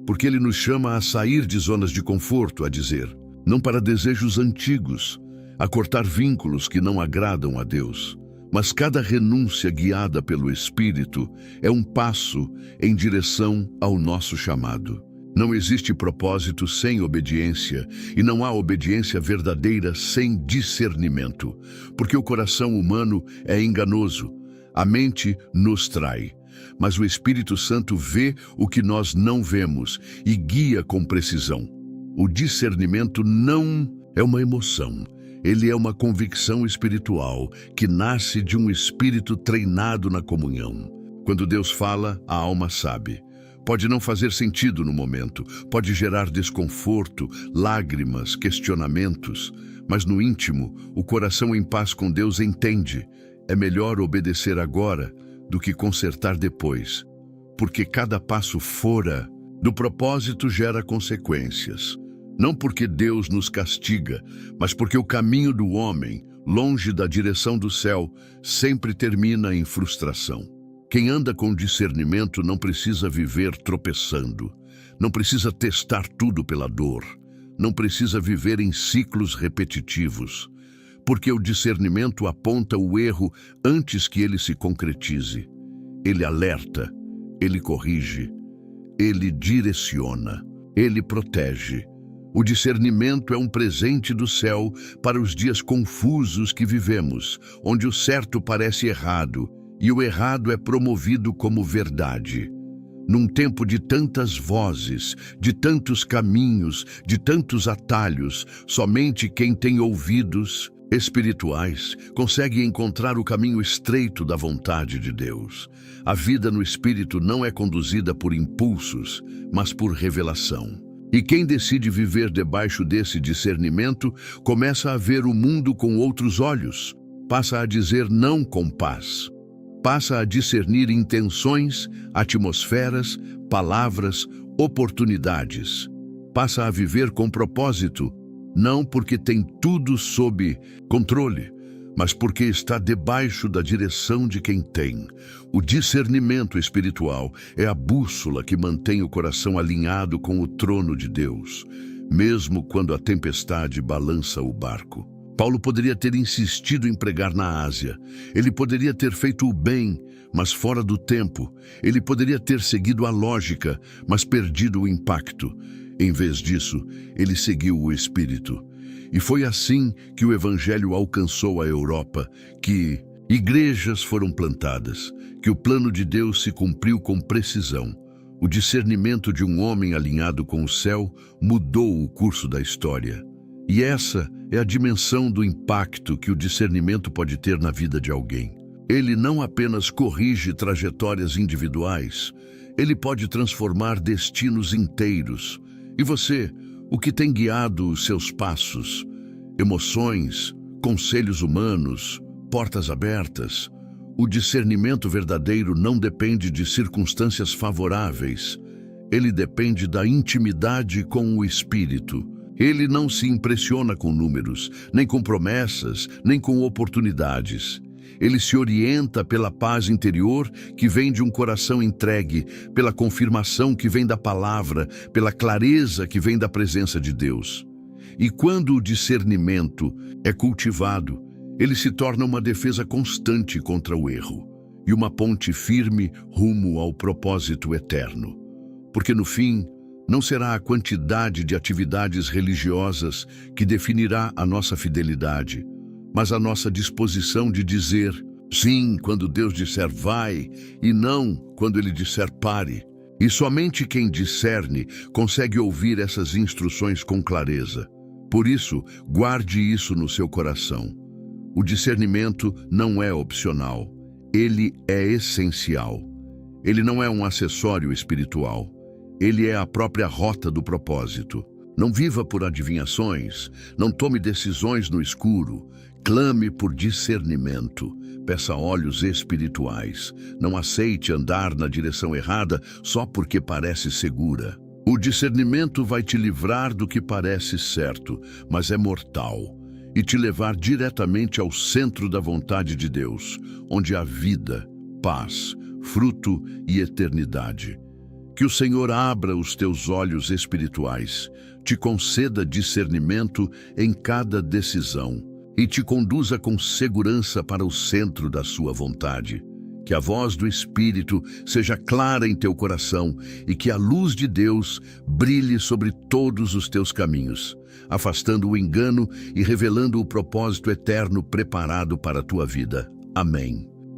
porque ele nos chama a sair de zonas de conforto, a dizer, não para desejos antigos, a cortar vínculos que não agradam a Deus, mas cada renúncia guiada pelo Espírito é um passo em direção ao nosso chamado. Não existe propósito sem obediência, e não há obediência verdadeira sem discernimento, porque o coração humano é enganoso, a mente nos trai. Mas o Espírito Santo vê o que nós não vemos e guia com precisão. O discernimento não é uma emoção, ele é uma convicção espiritual que nasce de um espírito treinado na comunhão. Quando Deus fala, a alma sabe. Pode não fazer sentido no momento, pode gerar desconforto, lágrimas, questionamentos, mas no íntimo, o coração em paz com Deus entende. É melhor obedecer agora do que consertar depois, porque cada passo fora do propósito gera consequências. Não porque Deus nos castiga, mas porque o caminho do homem, longe da direção do céu, sempre termina em frustração. Quem anda com discernimento não precisa viver tropeçando, não precisa testar tudo pela dor, não precisa viver em ciclos repetitivos, porque o discernimento aponta o erro antes que ele se concretize. Ele alerta, ele corrige, ele direciona, ele protege. O discernimento é um presente do céu para os dias confusos que vivemos, onde o certo parece errado e o errado é promovido como verdade. Num tempo de tantas vozes, de tantos caminhos, de tantos atalhos, somente quem tem ouvidos espirituais consegue encontrar o caminho estreito da vontade de Deus. A vida no Espírito não é conduzida por impulsos, mas por revelação. E quem decide viver debaixo desse discernimento começa a ver o mundo com outros olhos, passa a dizer não com paz, passa a discernir intenções, atmosferas, palavras, oportunidades, passa a viver com propósito, não porque tem tudo sob controle, mas porque está debaixo da direção de quem tem. O discernimento espiritual é a bússola que mantém o coração alinhado com o trono de Deus, mesmo quando a tempestade balança o barco. Paulo poderia ter insistido em pregar na Ásia. Ele poderia ter feito o bem, mas fora do tempo. Ele poderia ter seguido a lógica, mas perdido o impacto. Em vez disso, ele seguiu o Espírito. E foi assim que o Evangelho alcançou a Europa, que igrejas foram plantadas, que o plano de Deus se cumpriu com precisão. O discernimento de um homem alinhado com o céu mudou o curso da história. E essa é a dimensão do impacto que o discernimento pode ter na vida de alguém. Ele não apenas corrige trajetórias individuais, ele pode transformar destinos inteiros. E você, o que tem guiado os seus passos? Emoções, conselhos humanos, portas abertas. O discernimento verdadeiro não depende de circunstâncias favoráveis. Ele depende da intimidade com o Espírito. Ele não se impressiona com números, nem com promessas, nem com oportunidades. Ele se orienta pela paz interior que vem de um coração entregue, pela confirmação que vem da palavra, pela clareza que vem da presença de Deus. E quando o discernimento é cultivado, ele se torna uma defesa constante contra o erro e uma ponte firme rumo ao propósito eterno. Porque no fim, não será a quantidade de atividades religiosas que definirá a nossa fidelidade, mas a nossa disposição de dizer sim quando Deus disser vai e não quando Ele disser pare. E somente quem discerne consegue ouvir essas instruções com clareza. Por isso, guarde isso no seu coração. O discernimento não é opcional, ele é essencial. Ele não é um acessório espiritual, ele é a própria rota do propósito. Não viva por adivinhações, não tome decisões no escuro, clame por discernimento, peça olhos espirituais, não aceite andar na direção errada só porque parece segura. O discernimento vai te livrar do que parece certo, mas é mortal, e te levar diretamente ao centro da vontade de Deus, onde há vida, paz, fruto e eternidade. Que o Senhor abra os teus olhos espirituais, te conceda discernimento em cada decisão e te conduza com segurança para o centro da sua vontade. Que a voz do Espírito seja clara em teu coração e que a luz de Deus brilhe sobre todos os teus caminhos, afastando o engano e revelando o propósito eterno preparado para a tua vida. Amém.